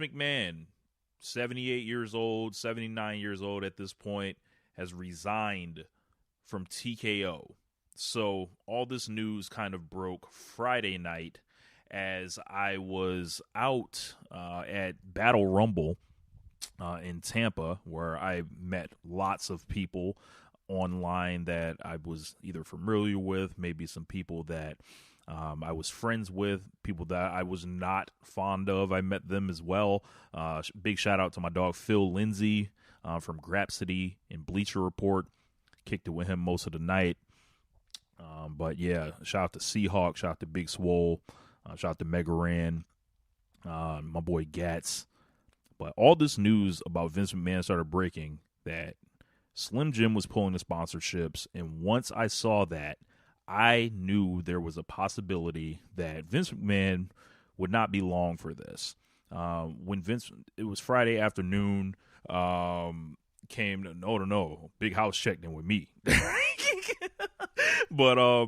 McMahon, 78 years old, 79 years old at this point, has resigned from TKO. So all this news kind of broke Friday night as I was out at Battle Rumble in Tampa, where I met lots of people online that I was either familiar with, maybe some people that I was friends with, people that I was not fond of. I met them as well. Big shout out to my dog Phil Lindsay from Grapsity and Bleacher Report. Kicked it with him most of the night. But yeah, shout out to Seahawk, shout out to Big Swole, shout out to Mega Ran, my boy Gats. But all this news about Vince McMahon started breaking that Slim Jim was pulling the sponsorships. And once I saw that, I knew there was a possibility that Vince McMahon would not be long for this. It was Friday afternoon, came to, no, Big House checked in with me. But,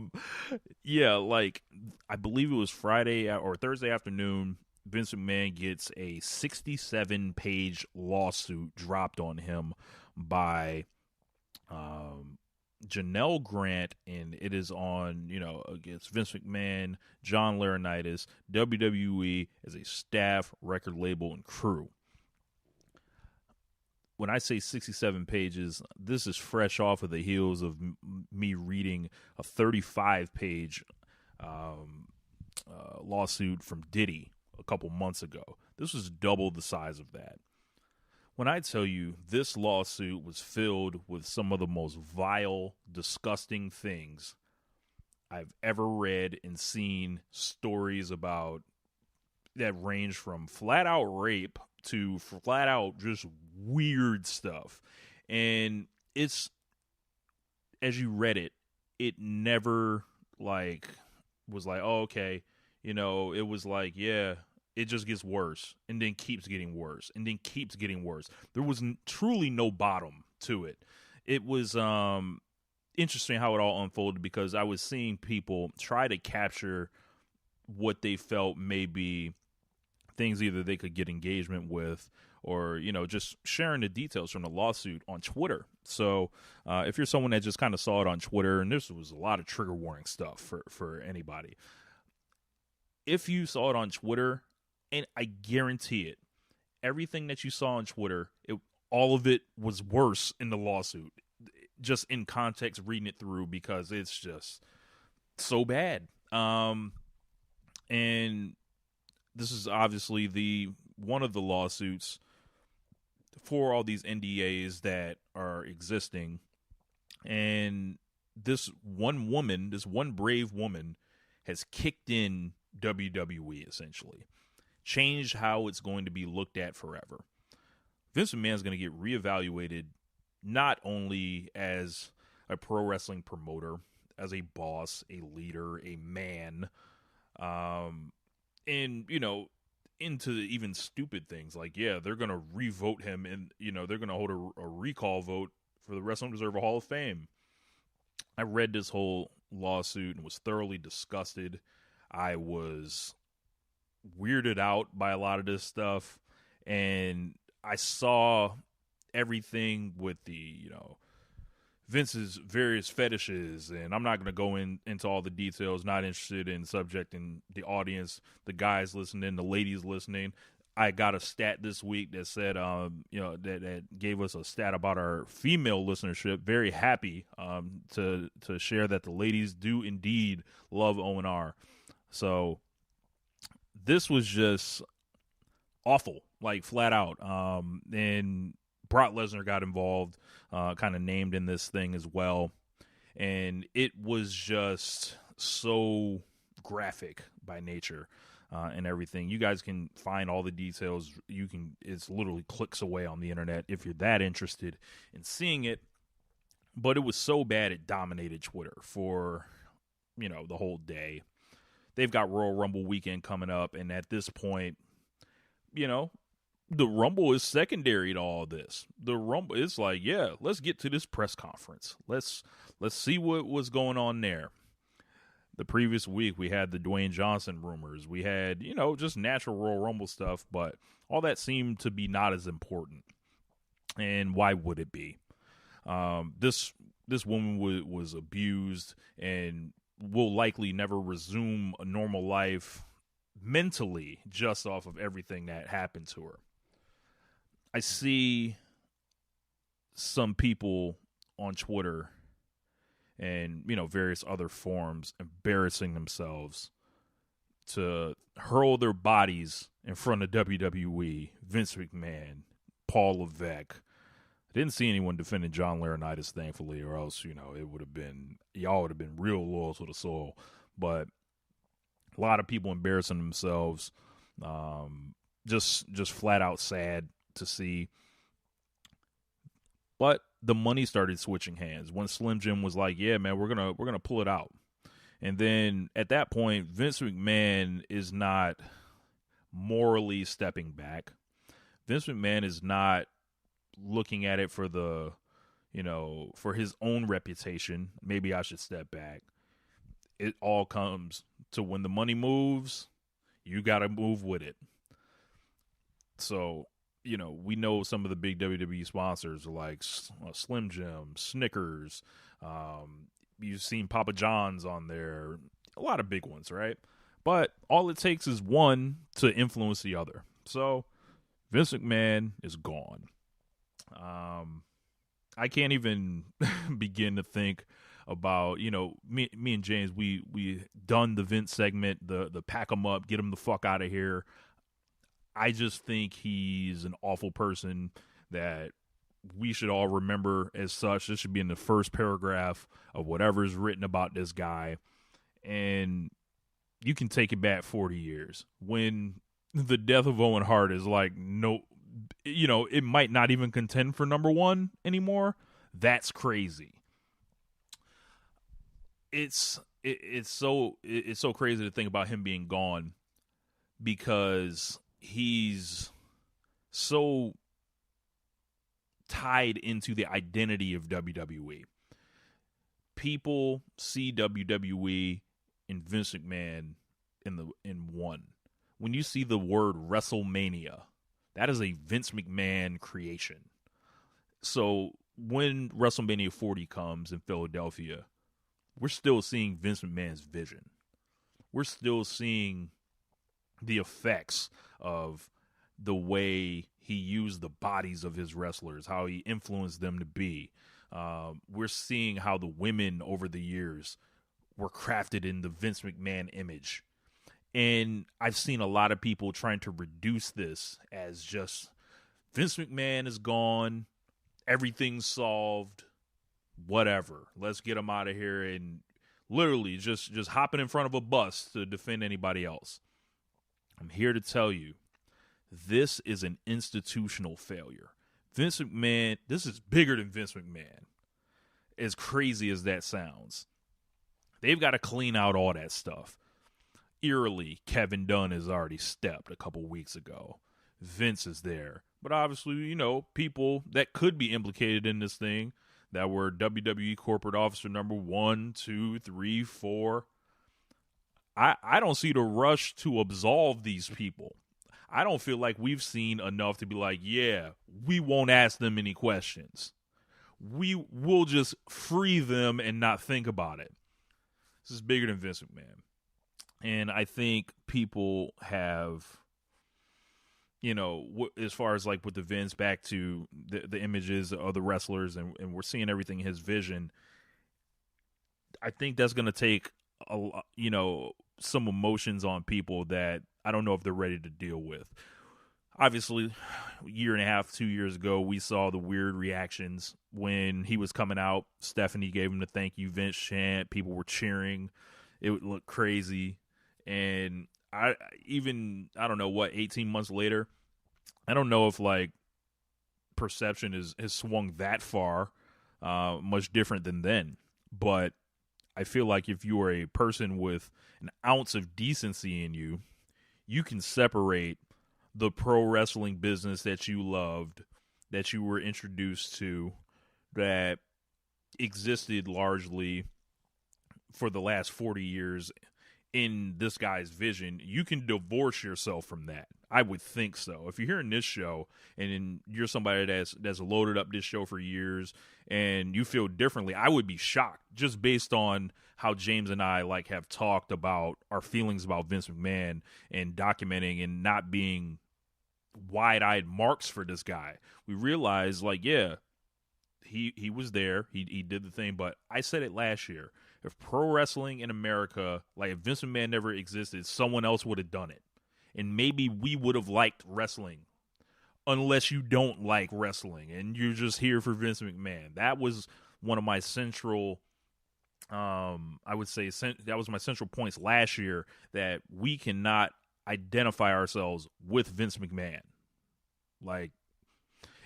yeah, like, I believe it was Friday or Thursday afternoon, Vince McMahon gets a 67-page lawsuit dropped on him by Janelle Grant, and it is on, against Vince McMahon, John Laurinaitis, WWE as a staff, record label, and crew. When I say 67 pages, this is fresh off of the heels of me reading a 35-page lawsuit from Diddy a couple months ago. This was double the size of that. When I tell you this lawsuit was filled with some of the most vile, disgusting things I've ever read and seen stories about that range from flat out rape to flat out just weird stuff. And it's, as you read it, it never was like, oh, okay, it was like, yeah, it just gets worse and then keeps getting worse and then keeps getting worse. There was truly no bottom to it. It was interesting how it all unfolded because I was seeing people try to capture what they felt may be things either they could get engagement with or, just sharing the details from the lawsuit on Twitter. So if you're someone that just kind of saw it on Twitter, and this was a lot of trigger warning stuff for anybody. If you saw it on Twitter, and I guarantee it, everything that you saw on Twitter, all of it was worse in the lawsuit, just in context, reading it through, because it's just so bad. And this is obviously one of the lawsuits for all these NDAs that are existing. And this one brave woman has kicked in WWE, essentially. Changed how it's going to be looked at forever. Vince McMahon is going to get reevaluated not only as a pro wrestling promoter, as a boss, a leader, a man, and, into even stupid things like, yeah, they're going to re-vote him and, they're going to hold a recall vote for the Wrestling Observer Hall of Fame. I read this whole lawsuit and was thoroughly disgusted. I was weirded out by a lot of this stuff, and I saw everything with the, Vince's various fetishes, and I'm not going to go into all the details, not interested in subjecting the audience, the guys listening, the ladies listening. I got a stat this week that said, that gave us a stat about our female listenership. Very happy to share that the ladies do indeed love O&R. So this was just awful, like flat out. And Brock Lesnar got involved, kind of named in this thing as well. And it was just so graphic by nature and everything. You guys can find all the details. It's literally clicks away on the internet if you're that interested in seeing it. But it was so bad it dominated Twitter for, the whole day. They've got Royal Rumble weekend coming up, and at this point, the Rumble is secondary to all this. The Rumble, it's like, yeah, let's get to this press conference. Let's see what was going on there. The previous week, we had the Dwayne Johnson rumors. We had, just natural Royal Rumble stuff, but all that seemed to be not as important. And why would it be? This woman was abused and will likely never resume a normal life mentally just off of everything that happened to her. I see some people on Twitter and, various other forums embarrassing themselves to hurl their bodies in front of WWE, Vince McMahon, Paul Levesque. I didn't see anyone defending John Laurinaitis, y'all would have been real loyal to the soul. But a lot of people embarrassing themselves, just flat out sad to see. But the money started switching hands when Slim Jim was like, "Yeah, man, we're gonna pull it out." And then at that point, Vince McMahon is not morally stepping back. Vince McMahon is not looking at it for for his own reputation. Maybe I should step back. It all comes to when the money moves, you got to move with it. So, we know some of the big WWE sponsors are like Slim Jim, Snickers. You've seen Papa John's on there. A lot of big ones, right? But all it takes is one to influence the other. So Vince McMahon is gone. I can't even begin to think about, me and James, we done the Vince segment, the pack him up, get him the fuck out of here. I just think he's an awful person that we should all remember as such. This should be in the first paragraph of whatever is written about this guy. And you can take it back 40 years. When the death of Owen Hart is like, no, it might not even contend for number one anymore. That's crazy. It's so crazy to think about him being gone because he's so tied into the identity of WWE. People see WWE and Vince McMahon in one. When you see the word WrestleMania, that is a Vince McMahon creation. So when WrestleMania 40 comes in Philadelphia, we're still seeing Vince McMahon's vision. We're still seeing the effects of the way he used the bodies of his wrestlers, how he influenced them to be. We're seeing how the women over the years were crafted in the Vince McMahon image. And I've seen a lot of people trying to reduce this as just Vince McMahon is gone, everything's solved, whatever. Let's get him out of here and literally just hopping in front of a bus to defend anybody else. I'm here to tell you, this is an institutional failure. Vince McMahon, this is bigger than Vince McMahon. As crazy as that sounds. They've got to clean out all that stuff. Eerily, Kevin Dunn has already stepped a couple weeks ago. Vince is there. But obviously, people that could be implicated in this thing that were WWE corporate officer number 1, 2, 3, 4. I don't see the rush to absolve these people. I don't feel like we've seen enough to be like, yeah, we won't ask them any questions. We'll just free them and not think about it. This is bigger than Vince McMahon. And I think people have, as far as like with the Vince back to the images of the wrestlers and we're seeing everything in his vision. I think that's going to take, some emotions on people that I don't know if they're ready to deal with. Obviously, a year and a half, 2 years ago, we saw the weird reactions when he was coming out. Stephanie gave him the thank you Vince chant. People were cheering. It would look crazy. And I don't know what, 18 months later, I don't know if like perception has swung that far, much different than then. But I feel like if you are a person with an ounce of decency in you, you can separate the pro wrestling business that you loved, that you were introduced to, that existed largely for the last 40 years in this guy's vision, you can divorce yourself from that. I would think so. If you're hearing this show and you're somebody that's loaded up this show for years and you feel differently, I would be shocked just based on how James and I have talked about our feelings about Vince McMahon and documenting and not being wide-eyed marks for this guy. We realize he was there, he did the thing, but I said it last year. If pro wrestling in America, if Vince McMahon never existed, someone else would have done it. And maybe we would have liked wrestling, unless you don't like wrestling and you're just here for Vince McMahon. That was one of my central, I would say, that was my central points last year, that we cannot identify ourselves with Vince McMahon.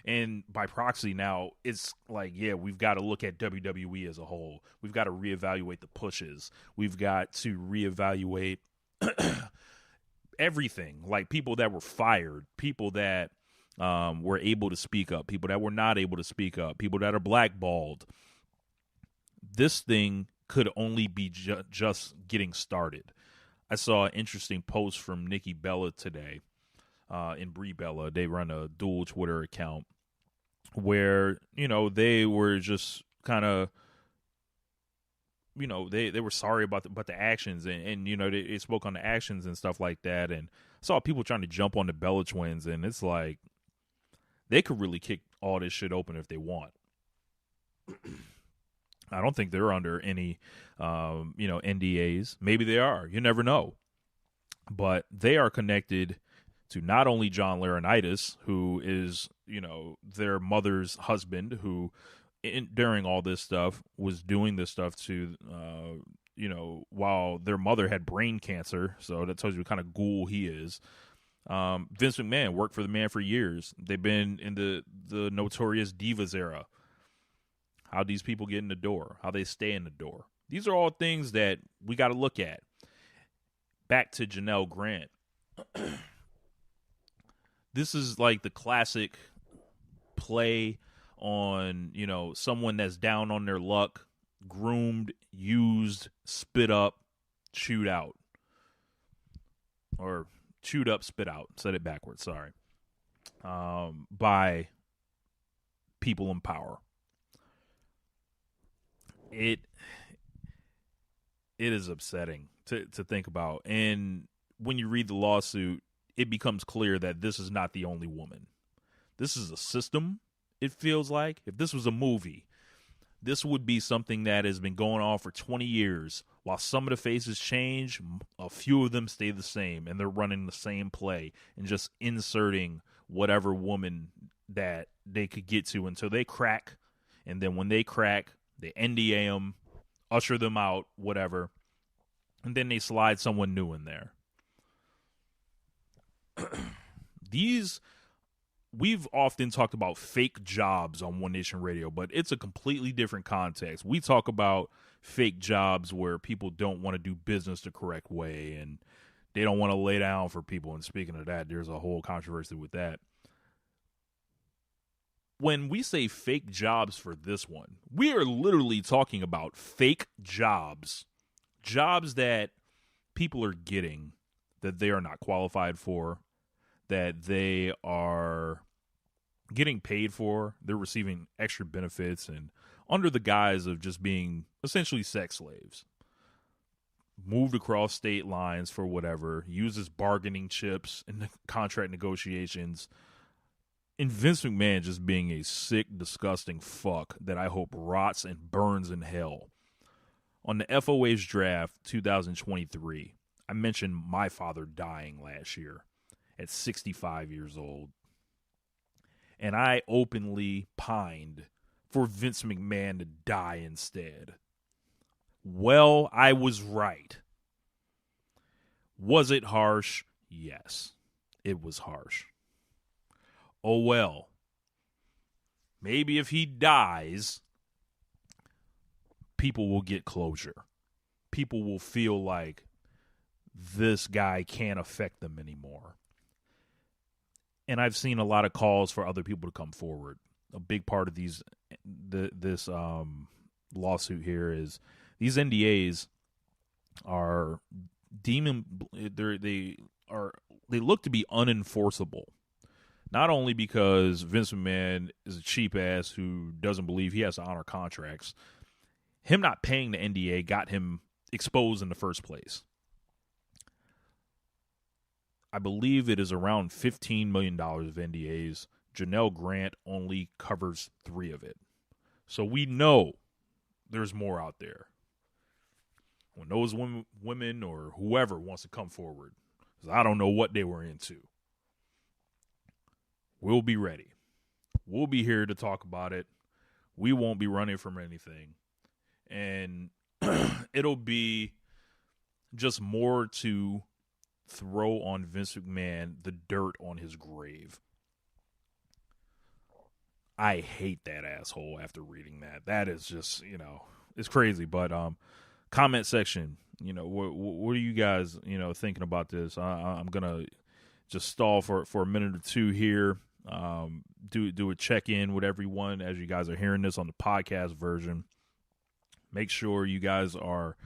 And by proxy now, it's we've got to look at WWE as a whole. We've got to reevaluate the pushes. We've got to reevaluate everything. People that were fired, people that were able to speak up, people that were not able to speak up, people that are blackballed. This thing could only be just getting started. I saw an interesting post from Nikki Bella today, and Brie Bella. They run a dual Twitter account where, they were just kind of, they were sorry about the actions and they spoke on the actions and stuff like that. And I saw people trying to jump on the Bella twins, and it's they could really kick all this shit open if they want. I don't think they're under any, NDAs. Maybe they are. You never know. But they are connected to not only John Laurinaitis, who is, their mother's husband, who during all this stuff was doing this stuff to, while their mother had brain cancer. So that tells you what kind of ghoul he is. Vince McMahon worked for the man for years. They've been in the Notorious Divas era. How these people get in the door, how they stay in the door. These are all things that we got to look at. Back to Janelle Grant. This is the classic play on, someone that's down on their luck, groomed, used, spit up, chewed out. Or chewed up, spit out. Said it backwards, sorry. By people in power. It is upsetting to think about. And when you read the lawsuit, it becomes clear that this is not the only woman. This is a system, it feels like. If this was a movie, this would be something that has been going on for 20 years. While some of the faces change, a few of them stay the same, and they're running the same play and just inserting whatever woman that they could get to until they crack. And then when they crack, they NDA them, usher them out, whatever, and then they slide someone new in there. We've often talked about fake jobs on One Nation Radio, but it's a completely different context. We talk about fake jobs where people don't want to do business the correct way and they don't want to lay down for people. And speaking of that, there's a whole controversy with that. When we say fake jobs for this one, we are literally talking about fake jobs. Jobs that people are getting that they are not qualified for, that they are getting paid for. They're receiving extra benefits and under the guise of just being essentially sex slaves. Moved across state lines for whatever, uses bargaining chips in the contract negotiations. And Vince McMahon just being a sick, disgusting fuck that I hope rots and burns in hell. On the FOH draft 2023, I mentioned my father dying last year at 65 years old. And I openly pined for Vince McMahon to die instead. Well, I was right. Was it harsh? Yes, it was harsh. Oh well. Maybe if he dies, people will get closure. People will feel like this guy can't affect them anymore. And I've seen a lot of calls for other people to come forward. A big part of this lawsuit here is these NDAs are they look to be unenforceable. Not only because Vince McMahon is a cheap ass who doesn't believe he has to honor contracts, him not paying the NDA got him exposed in the first place. I believe it is around $15 million of NDAs. Janelle Grant only covers 3 of it. So we know there's more out there. When those women or whoever wants to come forward, I don't know what they were into. We'll be ready. We'll be here to talk about it. We won't be running from anything. And it'll be just more to throw on Vince McMahon the dirt on his grave. I hate that asshole after reading that. That is just, it's crazy. But comment section, what are you guys, thinking about this? I'm going to just stall for a minute or two here. Do a check-in with everyone as you guys are hearing this on the podcast version. Make sure you guys are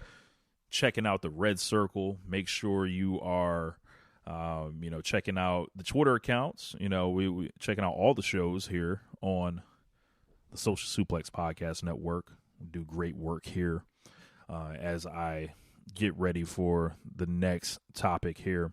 checking out the Red Circle. Make sure you are, checking out the Twitter accounts. We checking out all the shows here on the Social Suplex Podcast Network. We do great work here as I get ready for the next topic here.